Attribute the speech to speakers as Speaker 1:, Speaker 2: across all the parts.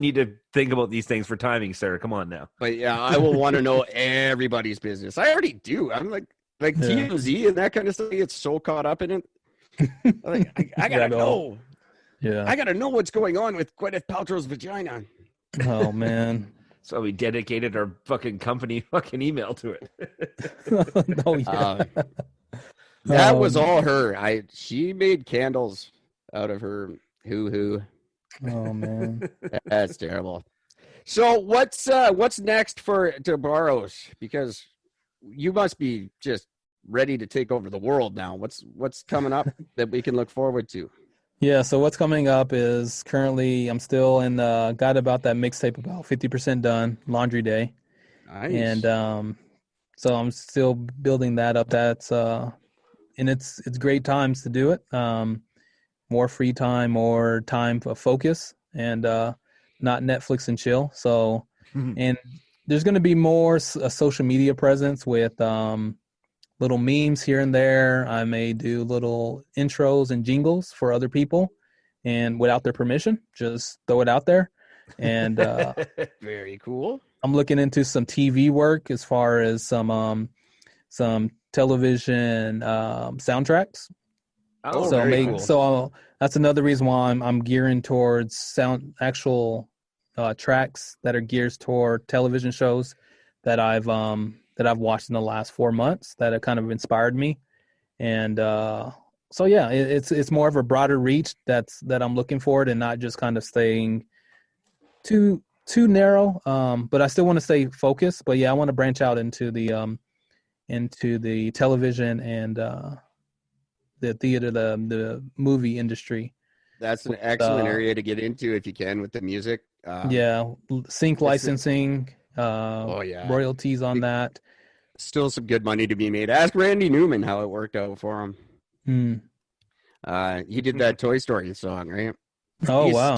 Speaker 1: need to think about these things for timing, sir. Come on now.
Speaker 2: But yeah, I will want to know everybody's business. I already do. I'm like TMZ and that kind of stuff. I get so caught up in it. I gotta know.
Speaker 3: Yeah,
Speaker 2: I gotta know what's going on with Gwyneth Paltrow's vagina.
Speaker 3: Oh man.
Speaker 1: So we dedicated our fucking company fucking email to it.
Speaker 3: Oh yeah.
Speaker 2: That was all her. She made candles out of her hoo-hoo.
Speaker 3: Oh man.
Speaker 2: That's terrible. So what's next for DeBarros? Because you must be just ready to take over the world now. What's coming up that we can look forward to?
Speaker 3: Yeah, so what's coming up is currently I'm still in got about that mixtape about 50% done, Laundry Day.
Speaker 2: Nice.
Speaker 3: And so I'm still building that up. That's and it's great times to do it. More free time, more time for focus, and not Netflix and chill. So and there's going to be more a social media presence with little memes here and there. I may do little intros and jingles for other people, and without their permission, just throw it out there. And
Speaker 2: very cool.
Speaker 3: I'm looking into some TV work as far as some television soundtracks.
Speaker 1: Oh,
Speaker 3: So
Speaker 1: very cool.
Speaker 3: so that's another reason why I'm gearing towards actual tracks that are geared toward television shows that I've watched in the last 4 months that have kind of inspired me. And so yeah, it's more of a broader reach that I'm looking for it, and not just kind of staying too narrow. But I still want to stay focused. But yeah, I want to branch out into the television and the theater, the movie industry.
Speaker 2: That's an excellent area to get into if you can with the music.
Speaker 3: Sync licensing, royalties on that.
Speaker 2: Still some good money to be made. Ask Randy Newman how it worked out for him. He did that Toy Story song, right?
Speaker 3: Oh,
Speaker 2: he's
Speaker 3: wow.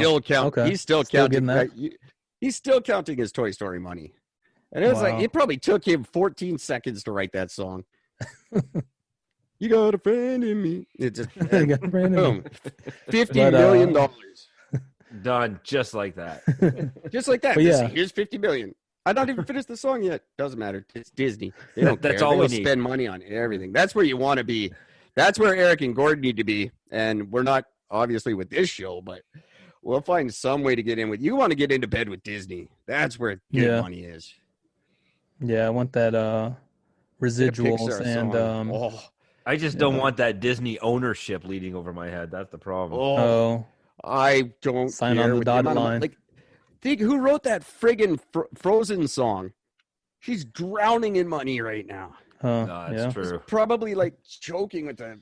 Speaker 2: He's still counting that. He's still counting his Toy Story money. And it was like, it probably took him 14 seconds to write that song. You got a friend in me. It just, boom. $50 million.
Speaker 1: Done just like that.
Speaker 2: Just like that.
Speaker 3: But yeah.
Speaker 2: Here's $50 million. I not even finished the song yet. Doesn't matter. It's Disney. They don't
Speaker 1: That's
Speaker 2: care.
Speaker 1: all
Speaker 2: they
Speaker 1: we
Speaker 2: will
Speaker 1: need.
Speaker 2: spend money on everything. That's where you want to be. That's where Eric and Gordon need to be. And we're not obviously with this show, but we'll find some way to get in with. You want to get into bed with Disney. That's where good money is.
Speaker 3: Yeah, I want that residuals and
Speaker 1: I just don't want that Disney ownership leading over my head. That's the problem.
Speaker 3: Oh,
Speaker 2: I don't
Speaker 3: sign
Speaker 2: care
Speaker 3: on the dotted line.
Speaker 2: Like, think who wrote that friggin' Frozen song? She's drowning in money right now.
Speaker 1: No, it's true.
Speaker 2: She's probably like choking with the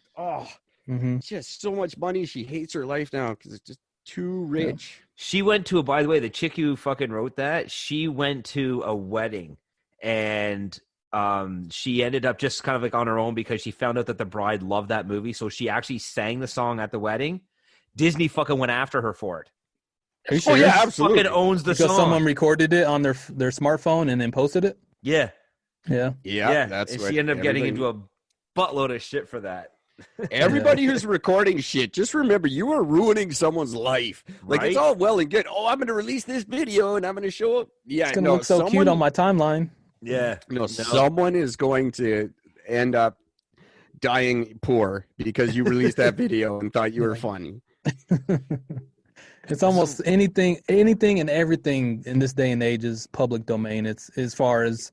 Speaker 2: she has so much money. She hates her life now because it's just too rich.
Speaker 1: Yeah. She went to by the way, the chick who fucking wrote that, she went to a wedding and she ended up just kind of like on her own because she found out that the bride loved that movie. So she actually sang the song at the wedding. Disney fucking went after her for it.
Speaker 3: Are you sure?
Speaker 2: Oh yeah, absolutely.
Speaker 1: Fucking owns the
Speaker 3: because
Speaker 1: song.
Speaker 3: someone recorded it on their smartphone and then posted it.
Speaker 1: Yeah.
Speaker 2: That's
Speaker 1: and
Speaker 2: what
Speaker 1: she ended up getting into a buttload of shit for that.
Speaker 2: Everybody who's recording shit, just remember you are ruining someone's life. Like it's all well and good. Oh, I'm going to release this video and I'm going to show up. Yeah,
Speaker 3: it's going to look so cute on my timeline.
Speaker 1: Yeah.
Speaker 2: No, someone is going to end up dying poor because you released that video and thought you were funny.
Speaker 3: It's almost anything and everything in this day and age is public domain. It's as far as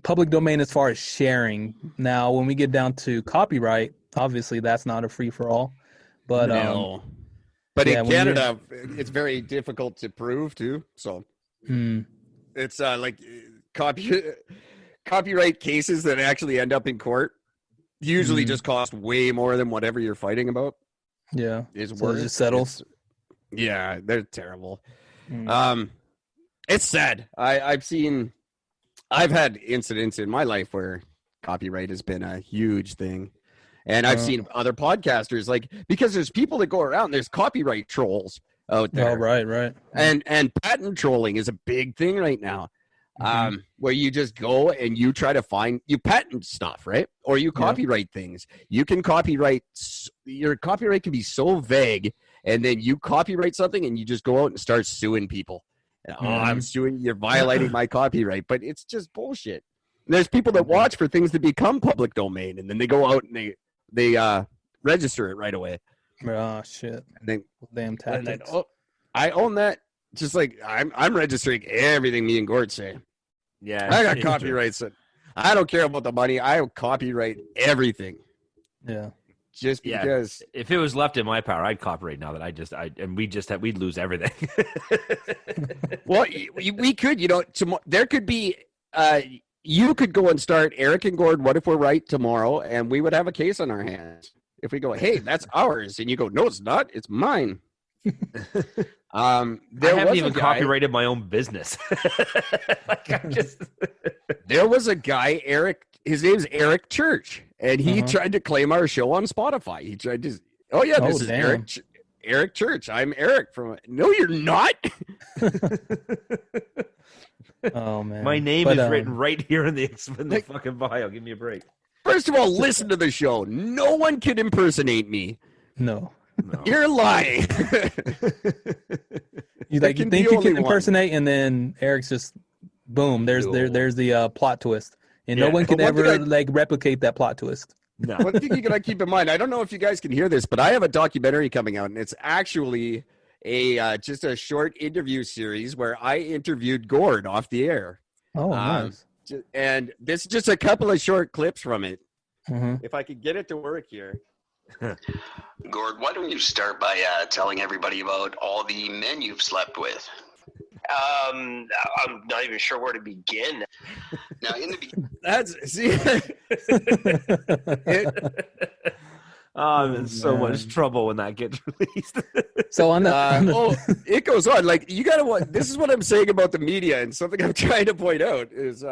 Speaker 3: public domain as far as sharing. Now, when we get down to copyright, obviously that's not a free for all. But
Speaker 2: but in Canada, it's very difficult to prove too. So it's like copyright cases that actually end up in court usually just cost way more than whatever you're fighting about.
Speaker 3: Yeah,
Speaker 2: is
Speaker 3: so
Speaker 2: worth.
Speaker 3: It just settles.
Speaker 2: Yeah, they're terrible. It's sad. I've had incidents in my life where copyright has been a huge thing. And I've seen other podcasters, like, because there's people that go around, there's copyright trolls out there.
Speaker 3: Oh, right.
Speaker 2: And patent trolling is a big thing right now. Where you just go and you try to you patent stuff, right? Or you copyright things. You can your copyright can be so vague, and then you copyright something and you just go out and start suing people. I'm suing, you're violating my copyright. But it's just bullshit. And there's people that watch for things to become public domain, and then they go out and they register it right away.
Speaker 3: Oh shit! Damn tactics.
Speaker 2: I own that. Just like I'm registering everything me and Gord say.
Speaker 1: Yeah,
Speaker 2: I got copyrights. I don't care about the money. I copyright everything.
Speaker 3: Yeah.
Speaker 2: Just because.
Speaker 1: If it was left in my power, I'd copyright now that we'd lose everything.
Speaker 2: Well, we could, there could be, you could go and start Eric and Gord, What If We're Right tomorrow, and we would have a case on our hands. If we go, hey, that's ours, and you go, no, it's not, it's mine.
Speaker 1: I haven't even copyrighted my own business.
Speaker 2: There was a guy, Eric. His name's Eric Church, and he tried to claim our show on Spotify. He tried to. This is Eric Church. I'm Eric from. No, you're not.
Speaker 3: Oh man,
Speaker 1: my name is written right here in the fucking bio. Give me a break.
Speaker 2: First of all, listen to the show. No one can impersonate me.
Speaker 3: No.
Speaker 2: You're lying.
Speaker 3: You think you can impersonate, and then Eric's just boom. There's the plot twist, and no one can ever replicate that plot twist.
Speaker 2: No. One thing you gotta keep in mind. I don't know if you guys can hear this, but I have a documentary coming out, and it's actually just a short interview series where I interviewed Gord off the air.
Speaker 3: Oh, nice.
Speaker 2: And this is just a couple of short clips from it. If I could get it to work here.
Speaker 4: Gord, why don't you start by telling everybody about all the men you've slept with?
Speaker 5: I'm not even sure where to begin.
Speaker 4: Now, in the
Speaker 1: I'm in so much trouble when that gets released.
Speaker 3: So on the
Speaker 2: it goes on. Like, you gotta. This is what I'm saying about the media, and something I'm trying to point out is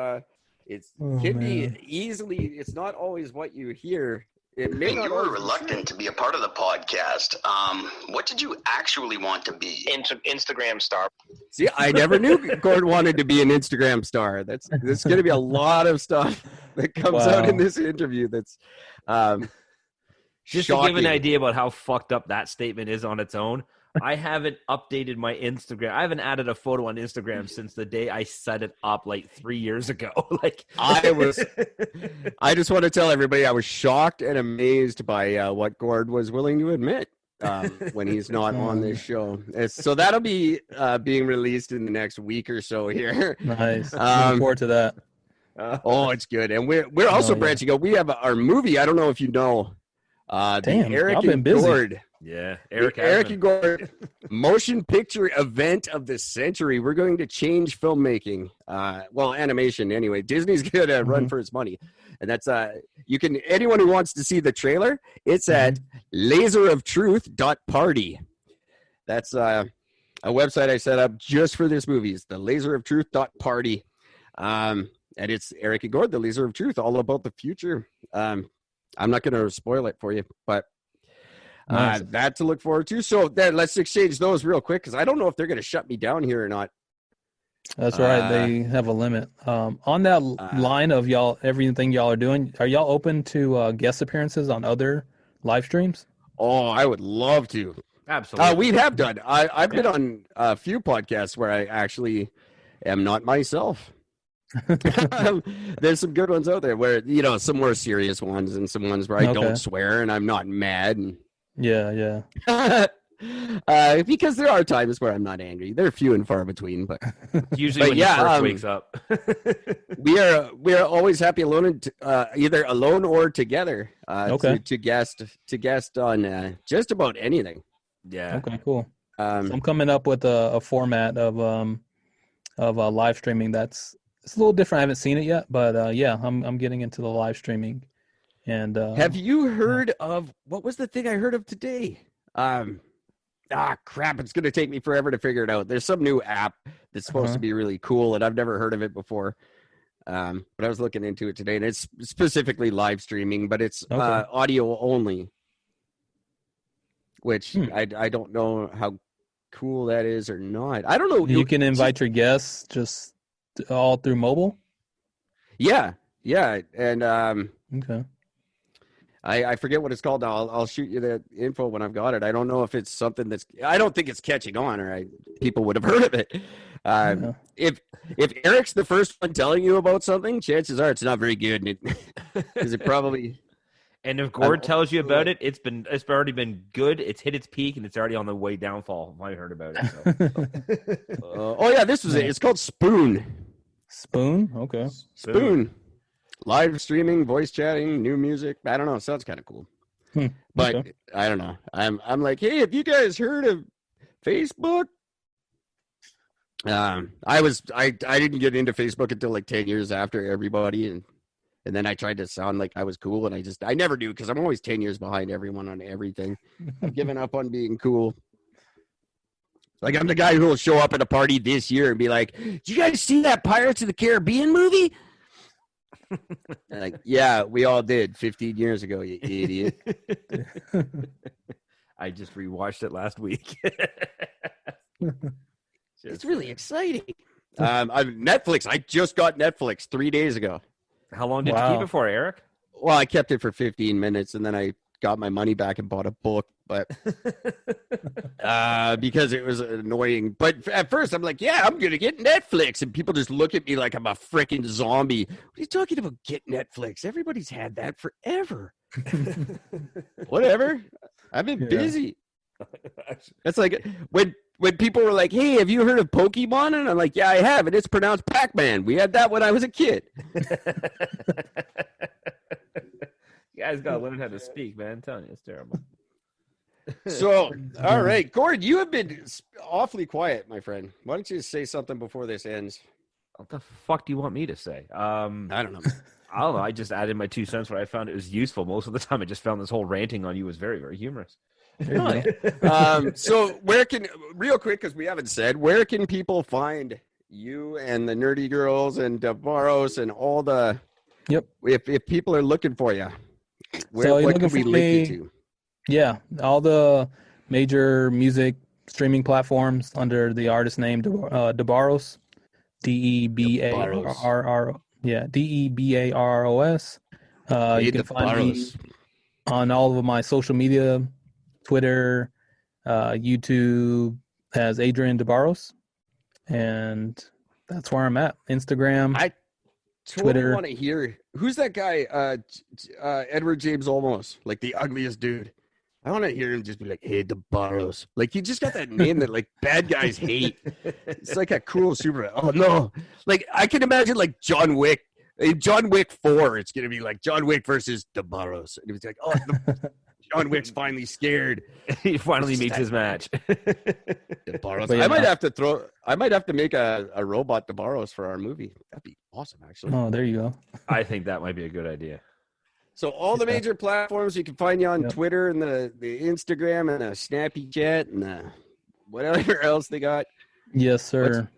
Speaker 2: be easily. It's not always what you hear.
Speaker 4: You were reluctant to be a part of the podcast. What did you actually want to be?
Speaker 5: Instagram star.
Speaker 2: See, I never knew Gord wanted to be an Instagram star. There's going to be a lot of stuff that comes out in this interview. That's
Speaker 1: just
Speaker 2: shocking.
Speaker 1: to give an idea about how fucked up that statement is on its own. I haven't updated my Instagram. I haven't added a photo on Instagram since the day I set it up like 3 years ago.
Speaker 2: I just want to tell everybody I was shocked and amazed by what Gord was willing to admit when he's not on this show. So that'll be being released in the next week or so here.
Speaker 3: Nice. Looking forward to that.
Speaker 2: It's good. And we're also branching out. We have our movie. I don't know if you know.
Speaker 3: Damn,
Speaker 2: Eric
Speaker 3: I've been
Speaker 2: and
Speaker 3: busy.
Speaker 2: Gord.
Speaker 1: Yeah,
Speaker 2: Eric and Gord motion picture event of the century. We're going to change filmmaking. Animation anyway. Disney's gonna run for its money. And that's anyone who wants to see the trailer, it's at laseroftruth.party. That's a website I set up just for this movie. It's the laseroftruth.party. And it's Eric and Gord, the Laser of Truth, all about the future. I'm not going to spoil it for you, but that to look forward to. So then let's exchange those real quick, because I don't know if they're going to shut me down here or not.
Speaker 3: That's right. They have a limit. On that line of y'all, everything y'all are doing, are y'all open to guest appearances on other live streams?
Speaker 2: Oh, I would love to.
Speaker 1: Absolutely.
Speaker 2: We have done. I've been on a few podcasts where I actually am not myself. There's some good ones out there where, some more serious ones and some ones where I don't swear and I'm not mad. And
Speaker 3: yeah.
Speaker 2: Because there are times where I'm not angry. They're few and far between, but
Speaker 1: usually when you first wakes up.
Speaker 2: we are always happy alone, either alone or together. To guest on just about anything.
Speaker 1: Yeah.
Speaker 3: Okay. Cool. So I'm coming up with a format of live streaming it's a little different. I haven't seen it yet, but I'm getting into the live streaming. And
Speaker 2: have you heard of what was the thing I heard of today? Crap! It's going to take me forever to figure it out. There's some new app that's supposed to be really cool, and I've never heard of it before. But I was looking into it today, and it's specifically live streaming, but it's audio only. Which I don't know how cool that is or not. I don't know.
Speaker 3: You can invite your guests just all through mobile.
Speaker 2: Yeah, and
Speaker 3: okay.
Speaker 2: I forget what it's called now. I'll shoot you the info when I've got it. I don't know if it's something I don't think it's catching on, or people would have heard of it. If Eric's the first one telling you about something, chances are it's not very good. Because it probably.
Speaker 1: And if Gord tells you about it, it's already been good. It's hit its peak, and it's already on the way downfall. I heard about it. So.
Speaker 2: Oh yeah, this was it. It's called Spoon.
Speaker 3: Spoon? Okay.
Speaker 2: Spoon. Live streaming, voice chatting, new music. I don't know. It sounds kind of cool. But okay. I don't know. I'm like, hey, have you guys heard of Facebook? I didn't get into Facebook until like 10 years after everybody, and then I tried to sound like I was cool, and I never do, because I'm always 10 years behind everyone on everything. I've given up on being cool. Like, I'm the guy who will show up at a party this year and be like, did you guys see that Pirates of the Caribbean movie? Like, yeah, we all did 15 years ago, you idiot.
Speaker 1: I just rewatched it last week.
Speaker 2: It's really exciting. Netflix. I just got Netflix 3 days ago.
Speaker 1: How long did you keep it for, Eric?
Speaker 2: Well, I kept it for 15 minutes, and then I got my money back and bought a book, but because it was annoying. But at first, I'm like, yeah, I'm going to get Netflix. And people just look at me like I'm a freaking zombie. What are you talking about, get Netflix? Everybody's had that forever. Whatever. I've been busy. That's like when people were like, hey, have you heard of Pokemon? And I'm like, yeah, I have. And it's pronounced Pac-Man. We had that when I was a kid.
Speaker 1: You guys got to learn how to speak, man. I'm telling you, it's terrible.
Speaker 2: So, all right. Gord, you have been awfully quiet, my friend. Why don't you say something before this ends?
Speaker 1: What the fuck do you want me to say?
Speaker 2: I don't know.
Speaker 1: I don't know. I just added my 2 cents where I found it was useful. Most of the time, I just found this whole ranting on you was very, very humorous.
Speaker 2: So real quick, because we haven't said, where can people find you and the Nerdy Girls and DeBarros and all the, if people are looking for you, what can we link you to?
Speaker 3: Yeah, all the major music streaming platforms under the artist name DeBarros, DeBarros. Yeah, DeBarros. You can find me on all of my social media, Twitter, YouTube, as Adrian DeBarros, and that's where I'm at. Instagram,
Speaker 2: I totally want to hear, who's that guy, Edward James Olmos, like the ugliest dude. I want to hear him just be like, hey, DeBarros. Like, you just got that name that, like, bad guys hate. It's like a cool super. Oh, no. Like, I can imagine, like, John Wick 4. It's going to be like John Wick versus DeBarros. And it's like, oh, John Wick's finally scared.
Speaker 1: He finally meets his match.
Speaker 2: DeBarros. I might have to make a robot DeBarros for our movie. That'd be awesome, actually.
Speaker 3: Oh, there you go.
Speaker 1: I think that might be a good idea.
Speaker 2: So all the major platforms, you can find you on Twitter and the Instagram and the Snappy Chat and whatever else they got.
Speaker 3: Yes, sir.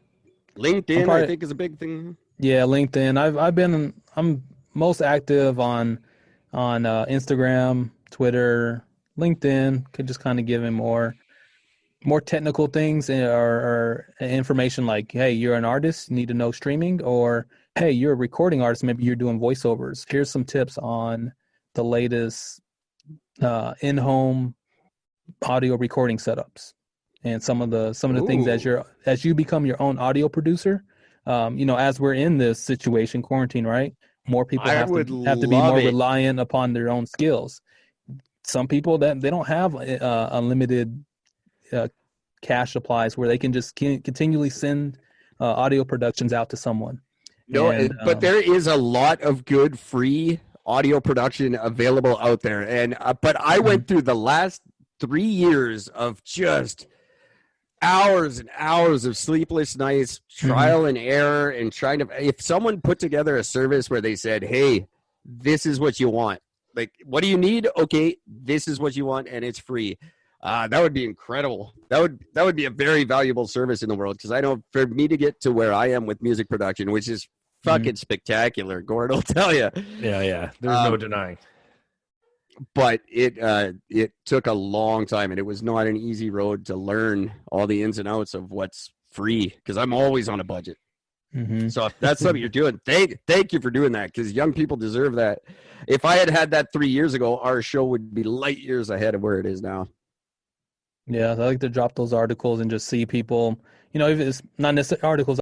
Speaker 2: LinkedIn, I think, is a big thing.
Speaker 3: Yeah, LinkedIn. I'm most active on Instagram, Twitter, LinkedIn. Could just kind of give him more technical things or information like, hey, you're an artist, you need to know streaming, or hey, you're a recording artist, maybe you're doing voiceovers. Here's some tips on the latest in-home audio recording setups and some of the things as you become your own audio producer. As we're in this situation, quarantine, right? More people have to be more reliant upon their own skills. Some people that they don't have unlimited cash supplies where they can just continually send audio productions out to someone.
Speaker 2: No, but there is a lot of good free audio production available out there. And but I went through the last 3 years of just hours and hours of sleepless nights, trial and error, and trying to. If someone put together a service where they said, "Hey, this is what you want. Like, what do you need? Okay, this is what you want, and it's free." That would be incredible. That would be a very valuable service in the world, because I know for me to get to where I am with music production, which is fucking spectacular, Gord will tell you.
Speaker 1: Yeah. There's no denying.
Speaker 2: But it took a long time, and it was not an easy road to learn all the ins and outs of what's free, because I'm always on a budget. So if that's something you're doing, thank you for doing that, because young people deserve that. If I had that 3 years ago, our show would be light years ahead of where it is now.
Speaker 3: Yeah, I like to drop those articles and just see people, if it's not necessarily articles